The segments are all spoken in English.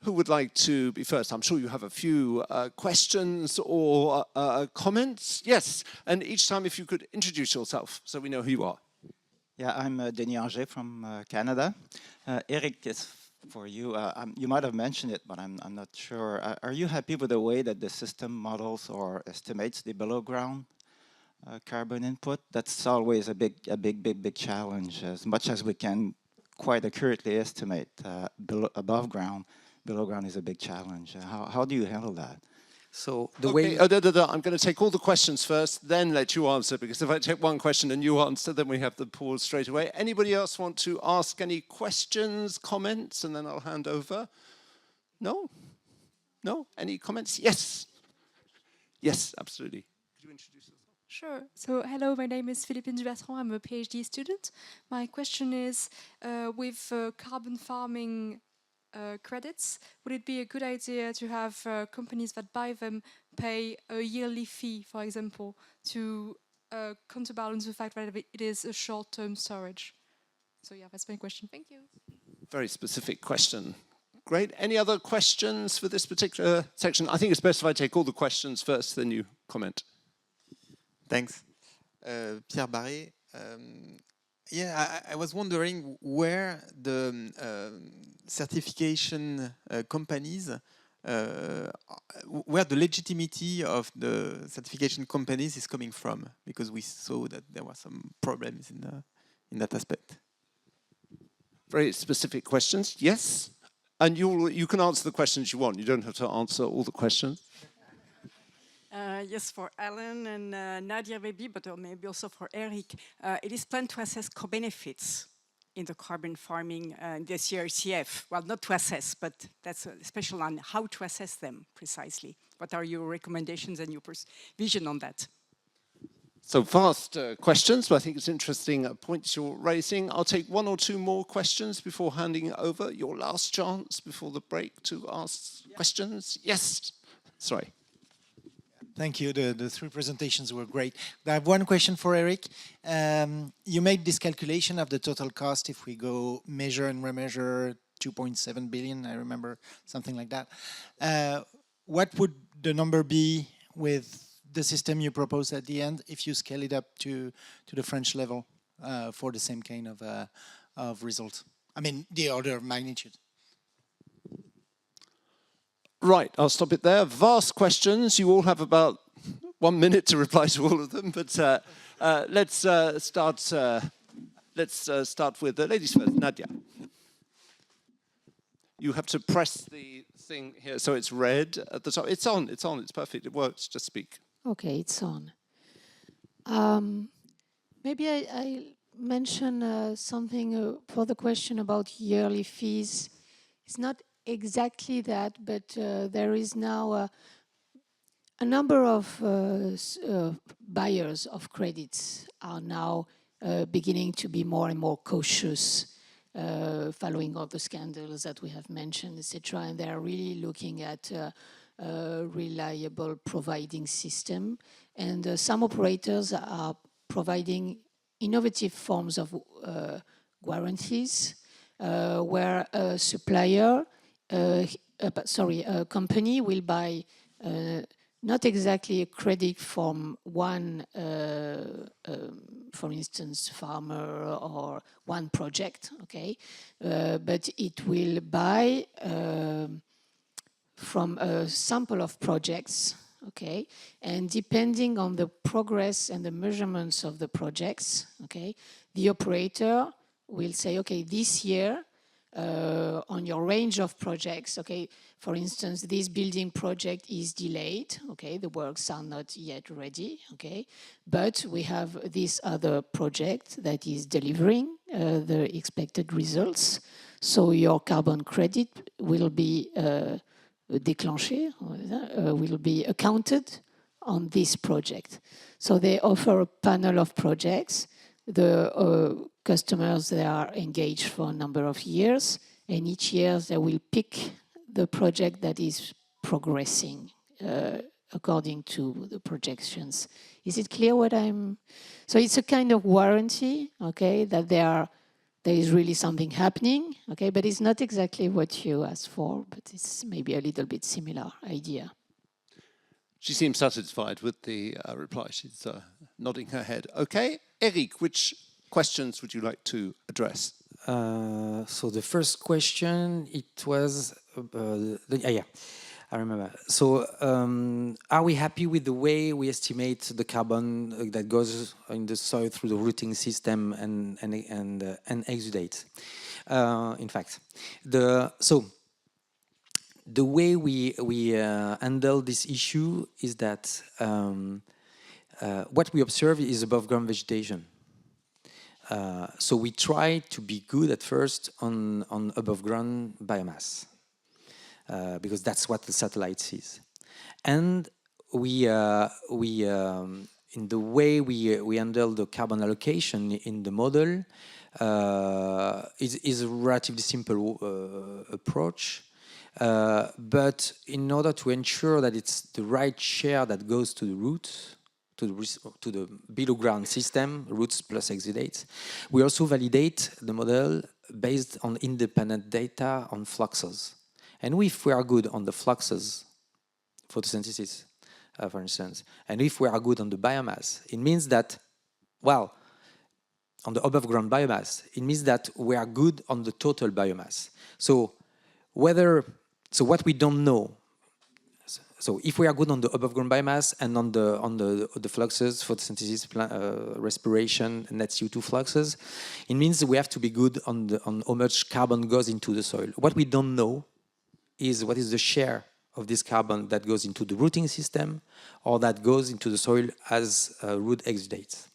who would like to be first? I'm sure you have a few questions or comments. Yes, and each time if you could introduce yourself so we know who you are. Yeah, I'm Denis Enjeux from Canada. Eric, is for you. You might have mentioned it, but I'm not sure. Are you happy with the way that the system models or estimates the below ground carbon input? That's always a big challenge. As much as we can quite accurately estimate above ground, below ground is a big challenge. How do you handle that? So the way... I'm going to take all the questions first, then let you answer, because if I take one question and you answer, then we have the pause straight away. Anybody else want to ask any questions, comments, and then I'll hand over? No? No? Any comments? Yes. Yes, absolutely. Could you introduce yourself? Sure. So, hello, my name is Philippine Dubertrand. I'm a PhD student. My question is, with carbon farming credits, would it be a good idea to have companies that buy them pay a yearly fee, for example, to counterbalance the fact that it is a short-term storage? So yeah, that's my question. Thank you. Very specific question. Great. Any other questions for this particular section? I think it's best if I take all the questions first, then you comment. Thanks. Pierre Barré. Yeah, I was wondering where the certification companies, where the legitimacy of the certification companies is coming from, because we saw that there were some problems in that aspect. Very specific questions. Yes, and you can answer the questions you want. You don't have to answer all the questions. Yes, for Alan and Nadia maybe, but maybe also for Eric. It is planned to assess co-benefits in the carbon farming this year CF. Well, not to assess, but that's a special on how to assess them precisely. What are your recommendations and your vision on that? So vast questions, but I think it's interesting points you're raising. I'll take one or two more questions before handing it over. Your last chance before the break to ask questions. Yes, sorry. Thank you. The three presentations were great. I have one question for Eric. You made this calculation of the total cost if we go measure and remeasure 2.7 billion, I remember, something like that. What would the number be with the system you propose at the end if you scale it up to the French level for the same kind of result? I mean, the order of magnitude. Right, I'll stop it there. Vast questions. You all have about 1 minute to reply to all of them, but let's start with the ladies first. Nadia. You have to press the thing here so it's red at the top. It's on, it's perfect, it works, just speak. Okay, it's on. Maybe I mention something for the question about yearly fees. It's not exactly that, but there is now a number of buyers of credits are now beginning to be more and more cautious following all the scandals that we have mentioned, etc. And they are really looking at a reliable providing system. And some operators are providing innovative forms of guarantees where a supplier a company will buy not exactly a credit from one, for instance, farmer or one project, okay, but it will buy from a sample of projects, okay, and depending on the progress and the measurements of the projects, okay, the operator will say, okay, this year, on your range of projects, okay, for instance, this building project is delayed, okay, the works are not yet ready, okay, but we have this other project that is delivering the expected results, so your carbon credit will be déclenché, will be accounted on this project. So they offer a panel of projects. The customers, they are engaged for a number of years, and each year they will pick the project that is progressing according to the projections. Is it clear what I'm... So it's a kind of warranty, okay, that they are there is really something happening, okay? But it's not exactly what you asked for, but it's maybe a little bit similar idea. She seems satisfied with the reply. She's nodding her head. Okay, Eric, which questions would you like to address? So the first question, it was, I remember. So are we happy with the way we estimate the carbon that goes in the soil through the rooting system and exudates? In fact, the way we handle this issue is that what we observe is above ground vegetation. So we try to be good at first on above ground biomass, because that's what the satellite sees. And we in the way we handle the carbon allocation in the model is a relatively simple approach. But in order to ensure that it's the right share that goes to the roots, to the below ground system, roots plus exudates, we also validate the model based on independent data on fluxes. And if we are good on the fluxes, photosynthesis, for instance, and if we are good on the biomass, it means that, well, on the above ground biomass, it means that we are good on the total biomass. So what we don't know, so if we are good on the above ground biomass and on the fluxes, photosynthesis, respiration, net CO2 fluxes, it means we have to be good on how much carbon goes into the soil. What we don't know is what is the share of this carbon that goes into the rooting system or that goes into the soil as root exudates.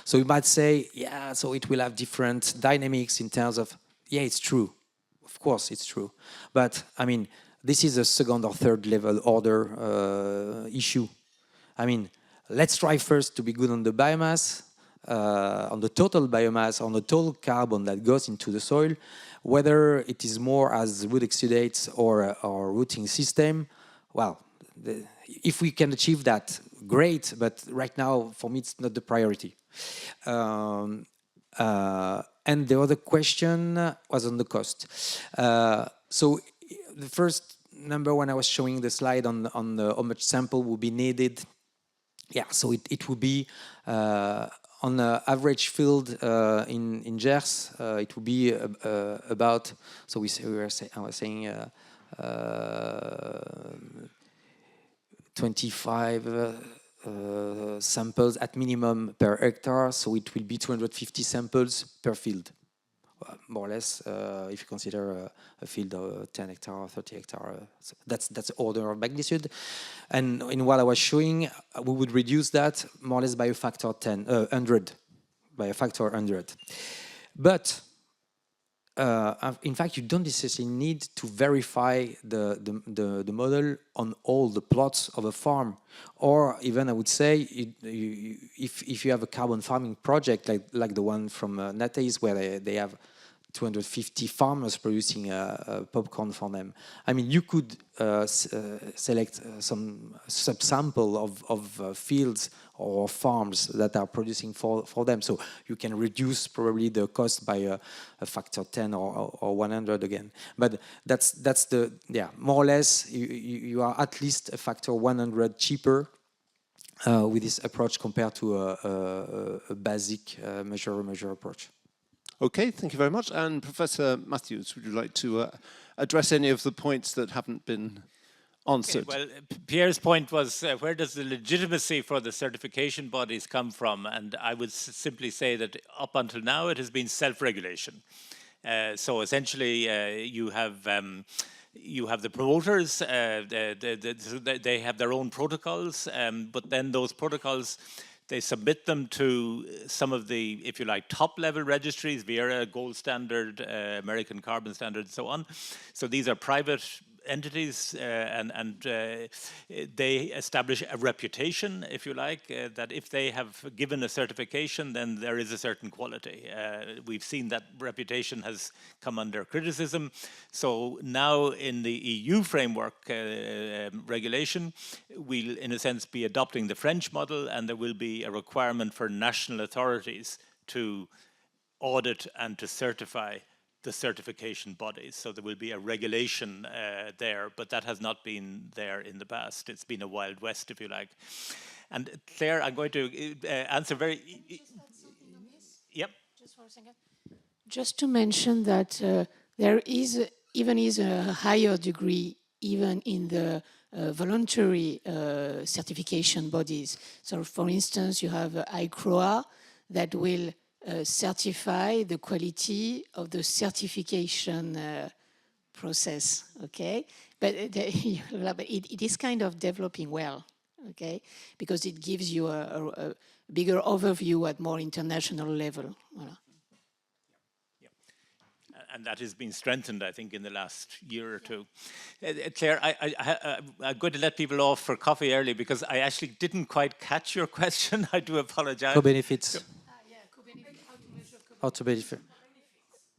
So you might say, yeah, so it will have different dynamics in terms of, yeah, it's true. Of course, it's true. But, I mean, this is a second or third level order issue. I mean, let's try first to be good on the biomass, on the total biomass, on the total carbon that goes into the soil, whether it is more as root exudates or rooting system. Well, if we can achieve that, great, but right now, for me, it's not the priority. And the other question was on the cost. So the first number when I was showing the slide on how much sample will be needed, yeah, so it will be on the average field in GERES, it will be about, so I was saying 25 samples at minimum per hectare, so it will be 250 samples per field, more or less, if you consider a field of 10 hectare or 30 hectare. So that's order of magnitude. And in what I was showing, we would reduce that more or less by a factor 100, by a factor 100. But in fact, you don't necessarily need to verify the model on all the plots of a farm, or even I would say, if you have a carbon farming project like the one from Nadia, where they have 250 farmers producing popcorn for them. I mean, you could select some subsample of fields or farms that are producing for them. So you can reduce probably the cost by a factor 10 or 100 again. But that's the, yeah, more or less, you are at least a factor 100 cheaper with this approach compared to a basic measure approach. Okay, thank you very much. And Professor Matthews, would you like to address any of the points that haven't been answered? Okay, well, Pierre's point was, where does the legitimacy for the certification bodies come from? And I would simply say that up until now, it has been self-regulation. So essentially, you have the promoters, they have their own protocols, but then those protocols, they submit them to some of the, if you like, top-level registries, Viera, Gold Standard, American Carbon Standard, and so on. So these are private entities, and they establish a reputation, if you like, that if they have given a certification, then there is a certain quality. We've seen that reputation has come under criticism. So now in the EU framework regulation, we'll, in a sense, be adopting the French model, and there will be a requirement for national authorities to audit and to certify the certification bodies. So there will be a regulation there, but that has not been there in the past. It's been a Wild West, if you like. And Claire, I'm going to answer very... Yep. Just for a second. Just to mention that there is even a higher degree even in the voluntary certification bodies. So for instance, you have ICROA that will certify the quality of the certification process, okay? But it is kind of developing well, okay? Because it gives you a bigger overview at more international level. Voilà. And that has been strengthened, I think, in the last year or two. Claire, I'm going to let people off for coffee early because I actually didn't quite catch your question. I do apologize. Co-benefits. How to benefit.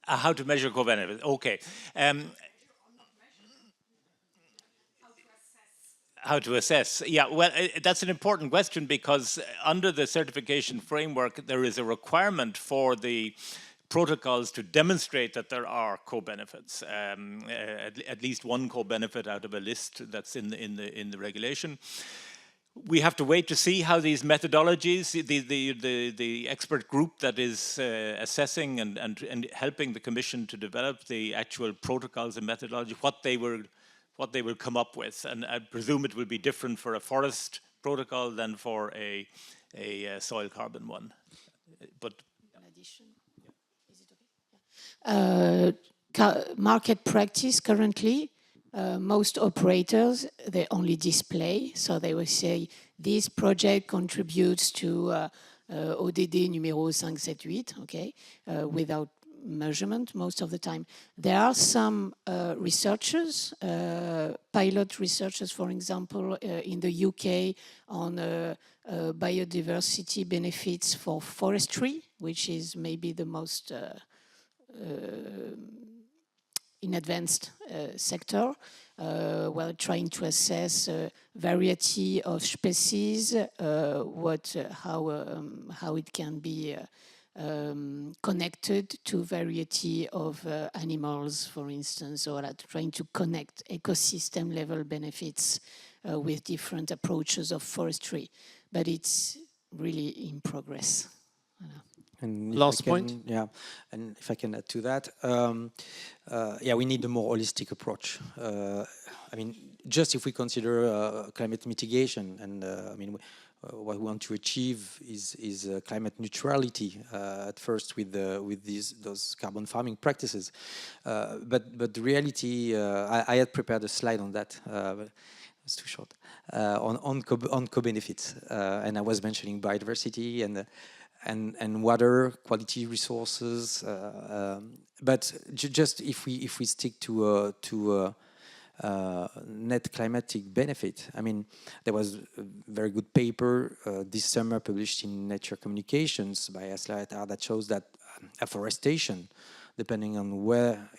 How to measure co-benefits. Okay. How to assess. Yeah, well, that's an important question because under the certification framework, there is a requirement for the protocols to demonstrate that there are co-benefits, at least one co-benefit out of a list that's in the regulation. We have to wait to see how these methodologies, the expert group that is assessing and helping the Commission to develop the actual protocols and methodology, what they will come up with. And I presume it will be different for a forest protocol than for a soil carbon one. But market practice currently, most operators, they only display. So they will say, this project contributes to ODD numéro 578, okay, without measurement most of the time. There are some researchers, pilot researchers, for example, in the UK on biodiversity benefits for forestry, which is maybe the most in advanced sector, while trying to assess variety of species, how it can be connected to variety of animals, for instance, or trying to connect ecosystem level benefits with different approaches of forestry. But it's really in progress. And last point. Yeah, and if I can add to that, yeah, we need a more holistic approach. I mean, just if we consider climate mitigation, and I mean, what we want to achieve is climate neutrality at first with those carbon farming practices. But the reality, I had prepared a slide on that. But it's too short on co-benefits, and I was mentioning biodiversity and water quality resources, but just if we stick to net climatic benefit, I mean, there was a very good paper this summer published in Nature Communications by Asla that shows that afforestation, depending on where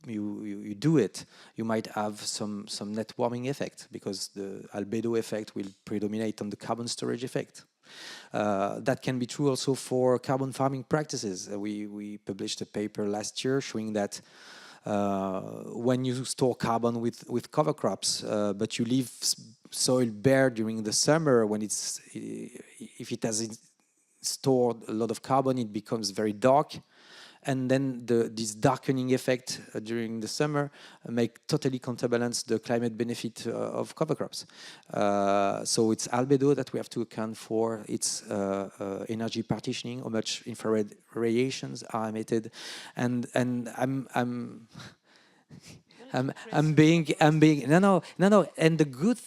you do it, you might have some net warming effect because the albedo effect will predominate on the carbon storage effect. That can be true also for carbon farming practices. We published a paper last year showing that when you store carbon with cover crops, but you leave soil bare during the summer, if it has stored a lot of carbon, it becomes very dark. And then this darkening effect during the summer make totally counterbalance the climate benefit of cover crops. So it's albedo that we have to account for. It's energy partitioning, how much infrared radiations are emitted, and I'm being no. And the good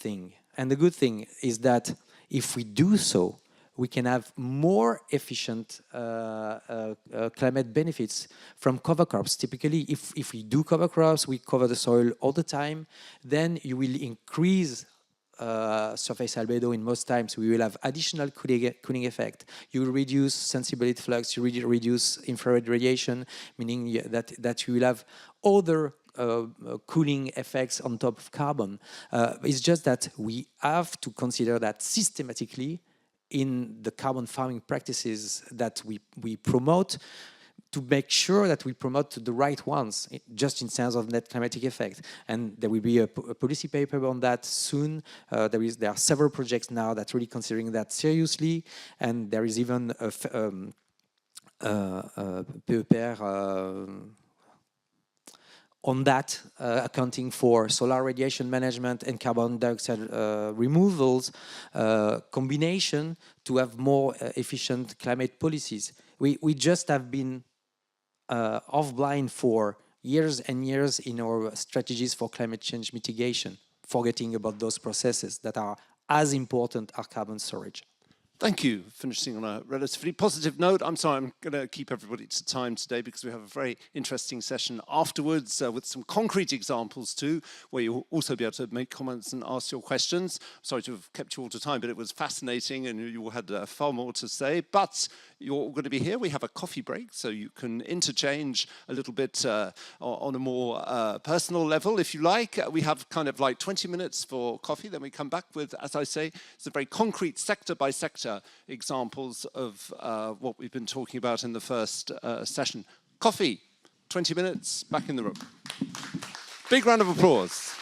thing is that if we do so, we can have more efficient climate benefits from cover crops. Typically, if we do cover crops, we cover the soil all the time, then you will increase surface albedo in most times. We will have additional cooling effect. You will reduce sensible heat flux, you will reduce infrared radiation, meaning that you will have other cooling effects on top of carbon. It's just that we have to consider that systematically in the carbon farming practices that we promote, to make sure that we promote the right ones, just in terms of net climatic effect. And there will be a policy paper on that soon. There are several projects now that really considering that seriously, and there is even a paper on that, accounting for solar radiation management and carbon dioxide removals combination to have more efficient climate policies. We just have been off-blind for years and years in our strategies for climate change mitigation, forgetting about those processes that are as important as carbon storage. Thank you. Finishing on a relatively positive note. I'm sorry, I'm going to keep everybody to time today because we have a very interesting session afterwards with some concrete examples too, where you'll also be able to make comments and ask your questions. Sorry to have kept you all to time, but it was fascinating and you all had far more to say. But you're all going to be here. We have a coffee break, so you can interchange a little bit on a more personal level, if you like. We have kind of like 20 minutes for coffee, then we come back with, as I say, it's a very concrete sector by sector examples of what we've been talking about in the first session. Coffee, 20 minutes, back in the room. Big round of applause.